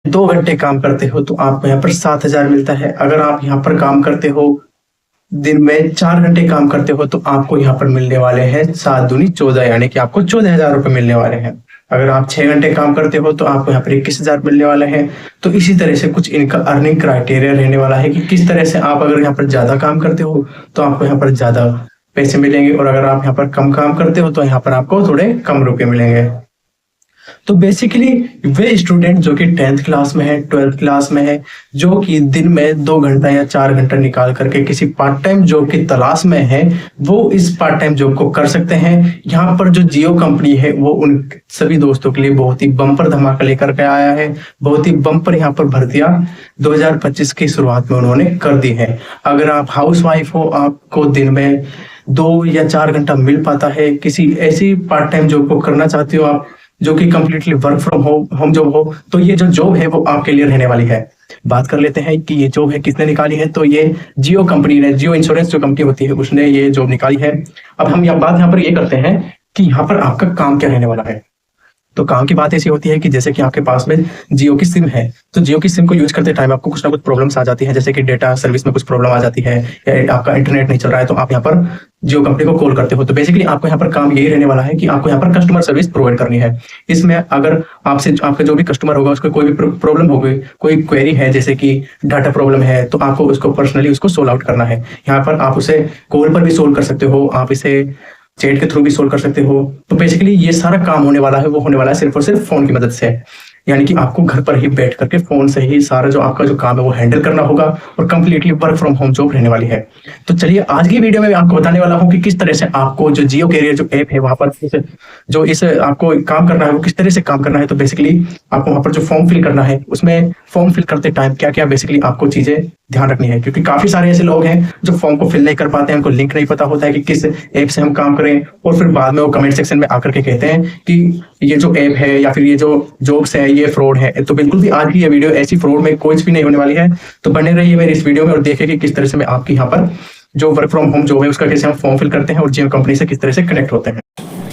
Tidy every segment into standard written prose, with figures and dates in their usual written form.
2 घंटे काम करते हो तो आपको यहाँ पर 7,000 मिलता है। अगर आप यहाँ पर काम करते हो, दिन में 4 घंटे काम करते हो तो आपको यहाँ पर मिलने वाले हैं 7 दूनी 14, यानी कि आपको 14,000 रुपये मिलने वाले हैं। अगर आप 6 घंटे काम करते हो तो आपको यहाँ पर 21,000 मिलने वाले हैं। तो इसी तरह से कुछ इनका अर्निंग क्राइटेरिया रहने वाला है कि किस तरह से आप अगर यहाँ पर ज्यादा काम करते हो तो आपको यहाँ पर ज्यादा पैसे मिलेंगे, और अगर आप यहाँ पर कम काम करते हो तो यहाँ पर आपको थोड़े कम रुपए मिलेंगे। तो बेसिकली वे स्टूडेंट जो कि 10th क्लास में है, 12th क्लास में है, जो कि दिन में 2 घंटा या 4 घंटा निकाल करके किसी पार्ट टाइम जॉब की तलाश में है, वो इस पार्ट टाइम जॉब को कर सकते हैं। यहाँ पर जो जियो कंपनी है वो उन सभी दोस्तों के लिए बहुत ही बम्पर धमाका लेकर के आया है। बहुत ही बम्पर यहाँ पर भर्तियां 2025 की शुरुआत में उन्होंने कर दी है। अगर आप हाउस वाइफ हो, आपको दिन में 2 या 4 घंटा मिल पाता है, किसी ऐसी पार्ट टाइम जॉब को करना चाहते हो आप जो कि completely work from home job हो, तो ये जो जॉब है वो आपके लिए रहने वाली है। बात कर लेते हैं कि ये जॉब है किसने निकाली है। तो ये जियो कंपनी ने, जियो इंश्योरेंस जो कंपनी होती है, उसने ये जॉब निकाली है। अब हम बात यहाँ पर ये करते हैं कि यहाँ पर आपका काम क्या रहने वाला है। तो काम की बात ऐसी होती है कि जैसे कि आपके पास में जियो की सिम है, तो जियो की सिम को यूज करते टाइम आपको कुछ ना कुछ प्रॉब्लम्स आ जाती है, जैसे कि डेटा सर्विस में कुछ प्रॉब्लम आ जाती है या आपका इंटरनेट नहीं चल रहा है, तो आप यहाँ पर जियो कंपनी को कॉल करते हो। तो बेसिकली आपको यहाँ पर काम यही रहने वाला है कि आपको यहाँ पर कस्टमर सर्विस प्रोवाइड करनी है। इसमें अगर आपसे आपका जो भी कस्टमर होगा उसको कोई भी प्रॉब्लम होगी, कोई क्वेरी है, जैसे कि डाटा प्रॉब्लम है, तो आपको उसको पर्सनली उसको सोल्व आउट करना है। यहाँ पर आप उसे कॉल पर भी सोल्व कर सकते हो, आप इसे चैट के थ्रू भी सोल्व कर सकते हो। तो बेसिकली ये सारा काम होने वाला है, वो होने वाला है सिर्फ और सिर्फ फोन की मदद से। यानी कि आपको घर पर ही बैठ करके फोन से ही सारा जो आपका जो काम है वो हैंडल करना होगा, और completely work from home job रहने वाली है। तो चलिए आज की वीडियो में मैं आपको बताने वाला हूँ कि किस तरह से आपको जो जियो कैरियर जो ऐप है वहां पर जो इस आपको काम करना है वो किस तरह से काम करना है। तो बेसिकली आपको वहां पर जो फॉर्म फिल करना है, उसमें फॉर्म फिल करते टाइम क्या क्या बेसिकली आपको चीजें ध्यान रखनी है, क्योंकि काफी सारे ऐसे लोग हैं जो फॉर्म को फिल नहीं कर पाते हैं, उनको लिंक नहीं पता होता है कि किस ऐप से हम काम करें, और फिर बाद में वो कमेंट सेक्शन में आकर के कहते हैं कि ये जो ऐप है या फिर ये जो जॉब्स है ये फ्रॉड है। तो बिल्कुल भी आज की ये वीडियो ऐसी फ्रॉड में कोई भी नहीं होने वाली है। तो बने रहिए मेरी इस वीडियो में और देखिए कि किस तरह से मैं आपकी यहाँ पर जो वर्क फ्रॉम होम जॉब है उसका कैसे हम फॉर्म फिल करते हैं और जियो कंपनी से किस तरह से कनेक्ट होते हैं।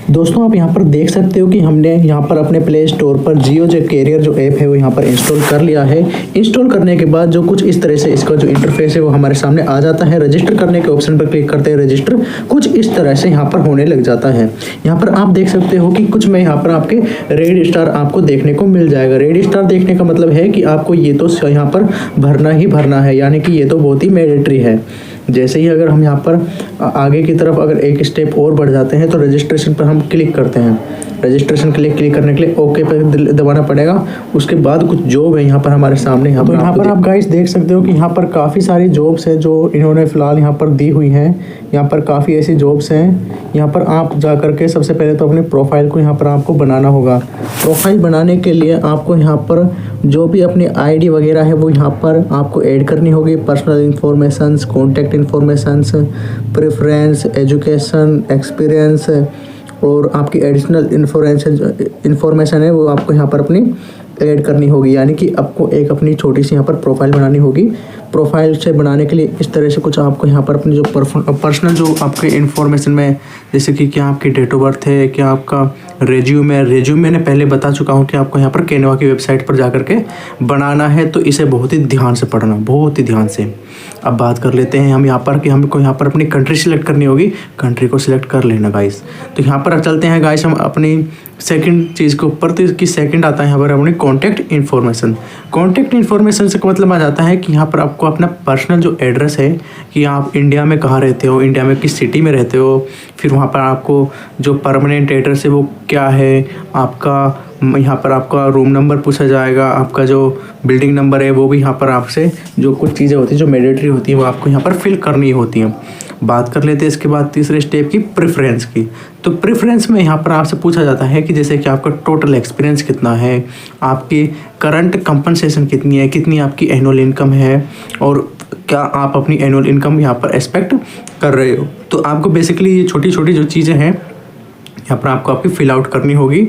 दोस्तों आप यहाँ पर देख सकते हो कि हमने यहाँ पर अपने प्ले स्टोर पर जियो जो कैरियर जो ऐप है वो यहाँ पर इंस्टॉल कर लिया है। इंस्टॉल करने के बाद जो कुछ इस तरह से इसका जो इंटरफेस है वो हमारे सामने आ जाता है। रजिस्टर करने के ऑप्शन पर क्लिक करते हैं, रजिस्टर कुछ इस तरह से यहाँ पर होने लग जाता है। यहाँ पर आप देख सकते हो कि कुछ में यहाँ पर आपके रेड स्टार आपको देखने को मिल जाएगा। रेड स्टार देखने का मतलब है कि आपको ये तो यहाँ पर भरना ही भरना है, यानी कि ये तो बहुत ही मैंडेटरी है। जैसे ही अगर हम यहाँ पर आगे की तरफ अगर एक स्टेप और बढ़ जाते हैं तो रजिस्ट्रेशन पर हम क्लिक करते हैं। रजिस्ट्रेशन के लिए क्लिक करने के लिए ओके पर दबाना पड़ेगा। उसके बाद कुछ जॉब है यहाँ पर हमारे सामने। यहाँ पर आप गाइस देख सकते हो कि यहाँ पर काफ़ी सारी जॉब्स है जो इन्होंने फ़िलहाल यहाँ पर दी हुई हैं। यहाँ पर काफ़ी ऐसी जॉब्स हैं। यहाँ पर आप जा करके सबसे पहले तो अपने प्रोफाइल को यहाँ पर आपको बनाना होगा। प्रोफाइल बनाने के लिए आपको यहाँ पर जो भी अपनी आईडी वगैरह है वो यहाँ पर आपको ऐड करनी होगी। Personal informations, contact informations, preference, education, experience और आपकी एडिशनल इन्फॉर्मेशन है वो आपको यहाँ पर अपनी ऐड करनी होगी। यानी कि आपको एक अपनी छोटी सी यहाँ पर प्रोफाइल बनानी होगी। प्रोफाइल से बनाने के लिए इस तरह से कुछ आपको यहाँ पर अपनी जो पर्सनल जो आपके इन्फॉर्मेशन में, जैसे कि क्या आपकी डेट ऑफ बर्थ है, क्या आपका रेज्यूम है। रेज्यूम मैंने पहले बता चुका हूँ कि आपको यहाँ पर कैनवा की वेबसाइट पर जा करके बनाना है। तो इसे बहुत ही ध्यान से पढ़ना, बहुत ही ध्यान से। अब बात कर लेते हैं हम यहाँ पर कि हमको यहाँ पर अपनी कंट्री सिलेक्ट करनी होगी। कंट्री को सिलेक्ट कर लेना गाइस। तो यहाँ पर चलते हैं गाइस हम अपनी सेकंड चीज़ के ऊपर। तो इसकी सेकंड आता है यहाँ पर अपनी कॉन्टैक्ट इन्फॉर्मेशन। कॉन्टैक्ट इन्फॉर्मेशन से मतलब आ जाता है कि यहाँ पर आपको अपना पर्सनल जो एड्रेस है कि आप इंडिया में कहाँ रहते हो, इंडिया में किस सिटी में रहते हो, फिर वहाँ पर आपको जो परमानेंट एड्रेस है वो क्या है, आपका यहाँ पर आपका रूम नंबर पूछा जाएगा, आपका जो बिल्डिंग नंबर है वो भी यहाँ पर आपसे जो कुछ चीज़ें होती हैं जो मैंडेटरी होती हैं वो आपको यहाँ पर फिल करनी होती हैं। बात कर लेते हैं इसके बाद तीसरे स्टेप की, प्रेफरेंस की। तो प्रेफरेंस में यहाँ पर आपसे पूछा जाता है कि जैसे कि आपका टोटल एक्सपीरियंस कितना है, आपकी करंट कंपनसेशन कितनी है, कितनी आपकी एनुअल इनकम है, और क्या आप अपनी एनुअल इनकम यहाँ पर एक्सपेक्ट कर रहे हो। तो आपको बेसिकली ये छोटी छोटी जो चीज़ें हैं यहाँ पर आपको आपकी फिल आउट करनी होगी।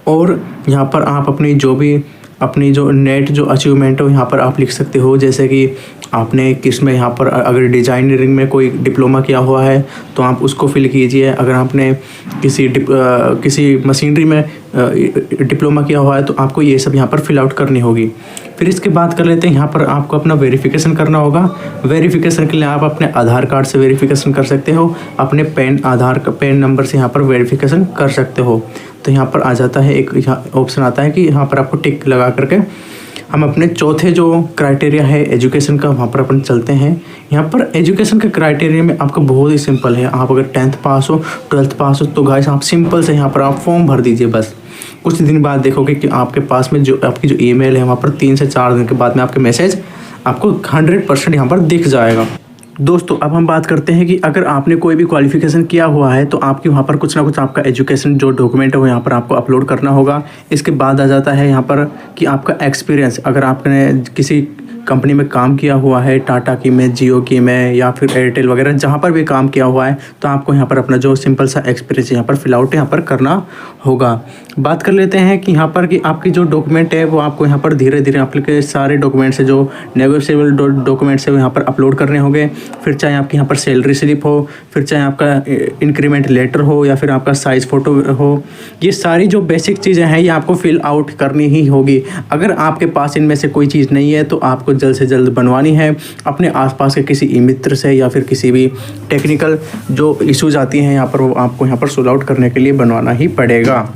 और यहाँ पर आप अपनी जो भी अपनी जो नेट जो अचीवमेंट हो यहाँ पर आप लिख सकते हो। जैसे कि आपने किस में यहाँ पर अगर डिजाइनिंग में कोई डिप्लोमा किया हुआ है तो आप उसको फिल कीजिए। अगर आपने किसी मशीनरी में डिप्लोमा किया हुआ है तो आपको ये सब यहाँ पर फिल आउट करनी होगी। फिर इसके बाद कर लेते हैं, यहाँ पर आपको अपना वेरिफिकेशन करना होगा। वेरिफिकेशन के लिए आप अपने आधार कार्ड से वेरिफिकेशन कर सकते हो, अपने पैन नंबर से यहाँ पर वेरिफिकेशन कर सकते हो। तो यहाँ पर आ जाता है एक ऑप्शन आता है कि यहाँ पर आपको टिक लगा करके हम अपने चौथे जो क्राइटेरिया है एजुकेशन का वहाँ पर अपन चलते हैं। यहाँ पर एजुकेशन के क्राइटेरिया में आपका बहुत ही सिंपल है। आप अगर 10th पास हो 12th पास हो तो गाइस आप सिंपल से यहाँ पर आप फॉर्म भर दीजिए। बस कुछ दिन बाद देखोगे कि आपके पास में जो आपकी जो ईमेल है वहाँ पर 3 से 4 दिन के बाद में आपके मैसेज आपको 100% यहाँ पर दिख जाएगा। दोस्तों अब हम बात करते हैं कि अगर आपने कोई भी क्वालिफिकेशन किया हुआ है तो आपकी वहाँ पर कुछ ना कुछ आपका एजुकेशन जो डॉक्यूमेंट है वो यहाँ पर आपको अपलोड करना होगा। इसके बाद आ जाता है यहाँ पर कि आपका एक्सपीरियंस, अगर आपने किसी कंपनी में काम किया हुआ है, टाटा की में, जियो की में या फिर एयरटेल वगैरह जहाँ पर भी काम किया हुआ है तो आपको यहाँ पर अपना जो सिंपल सा एक्सपीरियंस यहाँ पर फिल आउट यहाँ पर करना होगा। बात कर लेते हैं कि यहाँ पर कि आपकी जो डॉक्यूमेंट है वो आपको यहाँ पर धीरे धीरे आपके सारे डॉक्यूमेंट्स है जो नेगोशिएबल डॉक्यूमेंट्स है वो यहाँ पर अपलोड करने होंगे। फिर चाहे आपकी यहाँ पर सैलरी स्लिप हो, फिर चाहे आपका इंक्रीमेंट लेटर हो या फिर आपका साइज़ फ़ोटो हो, ये सारी जो बेसिक चीज़ें हैं ये आपको फिल आउट करनी ही होगी। अगर आपके पास इनमें से कोई चीज़ नहीं है तो आपको जल्द से जल्द बनवानी है। अपने आसपास के किसी मित्र से या फिर किसी भी टेक्निकल जो इश्यूज आती हैं यहाँ पर वो आपको यहाँ पर सोल्व आउट करने के लिए बनवाना ही पड़ेगा।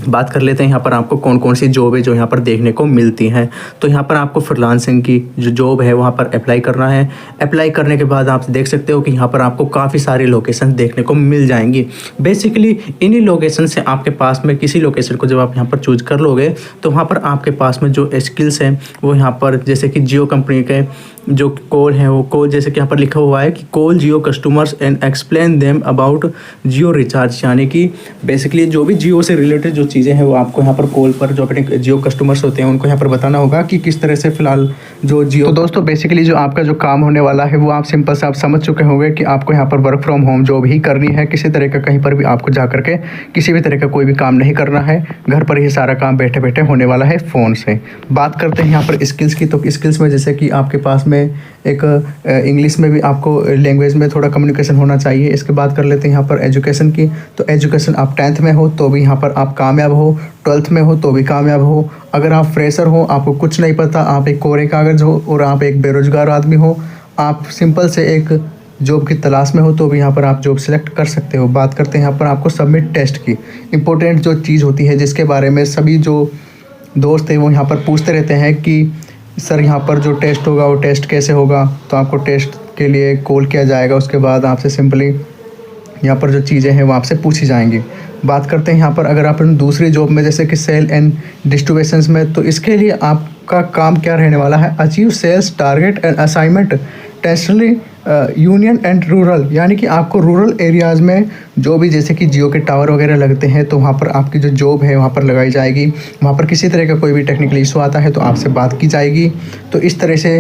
बात कर लेते हैं यहाँ पर आपको कौन कौन सी जॉब है जो यहाँ पर देखने को मिलती हैं। तो यहाँ पर आपको फ्रीलांसिंग की जो जॉब है वहाँ पर अप्लाई करना है। अप्लाई करने के बाद आप देख सकते हो कि यहाँ पर आपको काफ़ी सारी लोकेशन देखने को मिल जाएंगी। बेसिकली इन्हीं लोकेशन से आपके पास में किसी लोकेशन को जब आप यहाँ पर चूज कर लोगे तो वहाँ पर आपके पास में जो स्किल्स हैं वो यहाँ पर, जैसे कि जियो कंपनी के जो कॉल है वो कॉल, जैसे कि यहाँ पर लिखा हुआ है कि call Jio customers and explain them about Jio recharge, यानी कि बेसिकली जो भी जियो से रिलेटेड जो चीज़ें हैं वो आपको यहाँ पर कॉल पर जो अपने जियो कस्टमर्स होते हैं उनको यहाँ पर बताना होगा कि किस तरह से फिलहाल जो जियो। तो दोस्तों बेसिकली जो आपका जो काम होने वाला है वो आप सिंपल से आप समझ चुके होंगे कि आपको यहाँ पर वर्क फ्रॉम होम जॉब ही करनी है। किसी तरह का कहीं पर भी आपको जा करके किसी भी तरह का कोई भी काम नहीं करना है। घर पर ही सारा काम बैठे बैठे होने वाला है फ़ोन से। बात करते हैं यहाँ पर स्किल्स की। तो स्किल्स में जैसे कि आपके पास में एक इंग्लिश में भी आपको लैंग्वेज में थोड़ा कम्युनिकेशन होना चाहिए। इसके बाद कर लेते हैं यहाँ पर एजुकेशन की। तो एजुकेशन आप 10th में हो तो भी यहाँ पर आप कामयाब हो, 12th में हो तो भी कामयाब हो। अगर आप फ्रेशर हो, आपको कुछ नहीं पता, आप एक कोरे कागज़ हो और आप एक बेरोजगार आदमी हो, आप सिंपल से एक जॉब की तलाश में हो तो भी यहाँ पर आप जॉब सेलेक्ट कर सकते हो। बात करते हैं यहाँ पर आपको सबमिट टेस्ट की। इम्पोर्टेंट जो चीज़ होती है जिसके बारे में सभी जो दोस्त हैं वो यहाँ पर पूछते रहते हैं कि सर यहाँ पर जो टेस्ट होगा वो टेस्ट कैसे होगा। तो आपको टेस्ट के लिए कॉल किया जाएगा, उसके बाद आपसे सिंपली यहाँ पर जो चीज़ें हैं वो आपसे पूछी जाएंगी। बात करते हैं यहाँ पर अगर आप दूसरी जॉब में जैसे कि सेल एंड डिस्ट्रीब्यूशंस में, तो इसके लिए आपका काम क्या रहने वाला है, achieve sales target and assignment टेस्टली यूनियन एंड रूरल, यानी कि आपको रूरल एरियाज़ में जो भी जैसे कि जियो के टावर वगैरह लगते हैं तो वहाँ पर आपकी जो जॉब है वहाँ पर लगाई जाएगी। वहाँ पर किसी तरह का कोई भी टेक्निकल इशू आता है तो आपसे बात की जाएगी। तो इस तरह से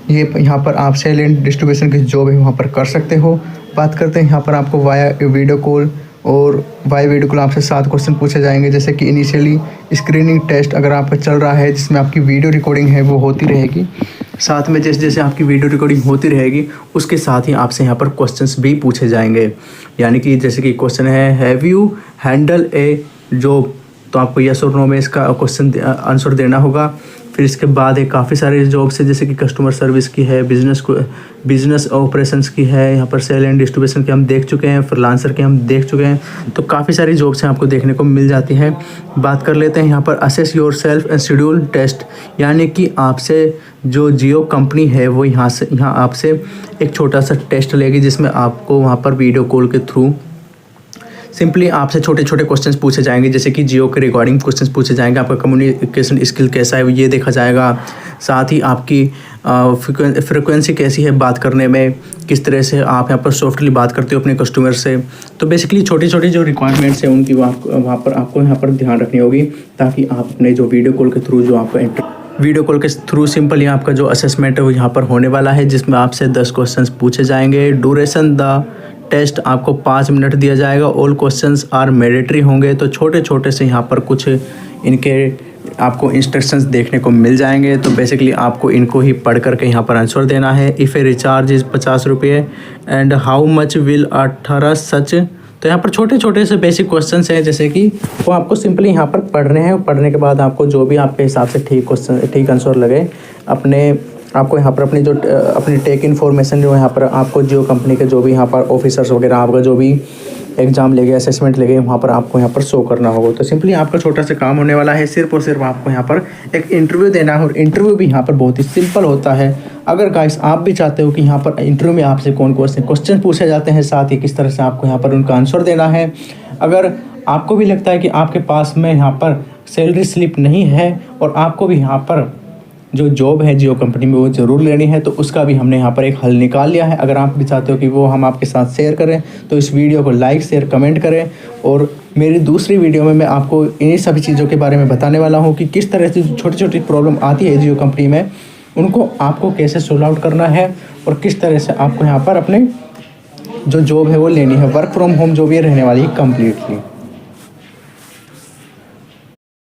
ये यहाँ पर आप सेल एंड डिस्ट्रीब्यूशन की जॉब है वहाँ पर कर सकते हो। बात करते हैं यहाँ पर आपको वाया वीडियो कॉल और वाया वीडियो कॉल आपसे 7 क्वेश्चन पूछे जाएंगे। जैसे कि इनिशियली स्क्रीनिंग टेस्ट अगर आपका चल रहा है जिसमें आपकी वीडियो रिकॉर्डिंग है वो होती रहेगी, साथ में जैसे जैसे आपकी वीडियो रिकॉर्डिंग होती रहेगी उसके साथ ही आपसे यहाँ पर क्वेश्चंस भी पूछे जाएंगे। यानी कि जैसे कि क्वेश्चन है have you handle A job, तो आपको यस और नो में इसका क्वेश्चन आंसर देना होगा। फिर इसके बाद है काफ़ी सारे जॉब्स है जैसे कि कस्टमर सर्विस की है, बिजनेस ऑपरेशंस की है, यहाँ पर सेल एंड डिस्ट्रीब्यूशन की हम देख चुके हैं, फ्रीलांसर के हम देख चुके हैं। तो काफ़ी सारी जॉब्स हैं आपको देखने को मिल जाती है। बात कर लेते हैं यहाँ पर assess yourself and schedule test, यानी कि आपसे जो जियो कंपनी है वो यहाँ आपसे एक छोटा सा टेस्ट लेगी जिसमें आपको वहाँ पर वीडियो कॉल के थ्रू सिंपली आपसे छोटे छोटे क्वेश्चंस पूछे जाएंगे। जैसे कि जियो के रिगार्डिंग क्वेश्चंस पूछे जाएंगे, आपका कम्युनिकेशन स्किल कैसा है ये देखा जाएगा, साथ ही आपकी फ्रिक्वेंसी कैसी है बात करने में, किस तरह से आप यहाँ पर सॉफ्टली बात करते हो अपने कस्टमर से। तो बेसिकली छोटी छोटी जो रिक्वायरमेंट्स हैं उनकी वहाँ पर आपको यहाँ पर ध्यान रखनी होगी ताकि आप अपने जो वीडियो कॉल के थ्रू जो आपका वीडियो कॉल के थ्रू सिंपली आपका जो असेसमेंट है वो यहाँ पर होने वाला है जिसमें आपसे 10 क्वेश्चंस पूछे जाएंगे। ड्यूरेशन द टेस्ट आपको 5 मिनट दिया जाएगा। ऑल क्वेश्चंस आर मैंडेटरी होंगे, तो छोटे छोटे से यहाँ पर कुछ इनके आपको इंस्ट्रक्शंस देखने को मिल जाएंगे। तो बेसिकली आपको इनको ही पढ़ करके यहाँ पर आंसर देना है। इफ़ ए रिचार्ज इज़ 50 रुपये एंड हाउ मच विल 18 सच। तो यहाँ पर छोटे छोटे से बेसिक क्वेश्चंस हैं, जैसे कि वो आपको सिंपली यहाँ पर पढ़ने हैं। पढ़ने के बाद आपको जो भी आपके हिसाब से ठीक क्वेश्चन ठीक आंसर लगे आपको यहाँ पर अपनी टेक इन्फॉर्मेशन जो यहाँ पर आपको जियो कंपनी के जो भी यहाँ पर ऑफिसर्स वगैरह आपका जो भी एग्जाम ले गए, असेसमेंट ले गए, वहाँ पर आपको यहाँ पर शो करना होगा। तो सिंपली आपका छोटा सा काम होने वाला है, सिर्फ और सिर्फ आपको यहाँ पर एक इंटरव्यू देना है। और इंटरव्यू भी यहाँ पर बहुत ही सिंपल होता है। अगर गाइस आप भी चाहते हो कि यहाँ पर इंटरव्यू में आपसे कौन कौन से क्वेश्चन पूछे जाते हैं, साथ ही किस तरह से आपको यहाँ पर उनका आंसर देना है, अगर आपको भी लगता है कि आपके पास में यहाँ पर सैलरी स्लिप नहीं है और आपको भी यहाँ पर जो जॉब है जियो कंपनी में वो ज़रूर लेनी है, तो उसका भी हमने यहाँ पर एक हल निकाल लिया है। अगर आप भी चाहते हो कि वो हम आपके साथ शेयर करें तो इस वीडियो को लाइक शेयर कमेंट करें। और मेरी दूसरी वीडियो में मैं आपको इन्हीं सभी चीज़ों के बारे में बताने वाला हूँ कि किस तरह से छोटी छोटी प्रॉब्लम आती है जियो कंपनी में, उनको आपको कैसे सोल्व आउट करना है और किस तरह से आपको यहाँ पर अपने जो जॉब है वो लेनी है। वर्क फ्रॉम होम जो भी रहने वाली है कम्प्लीटली।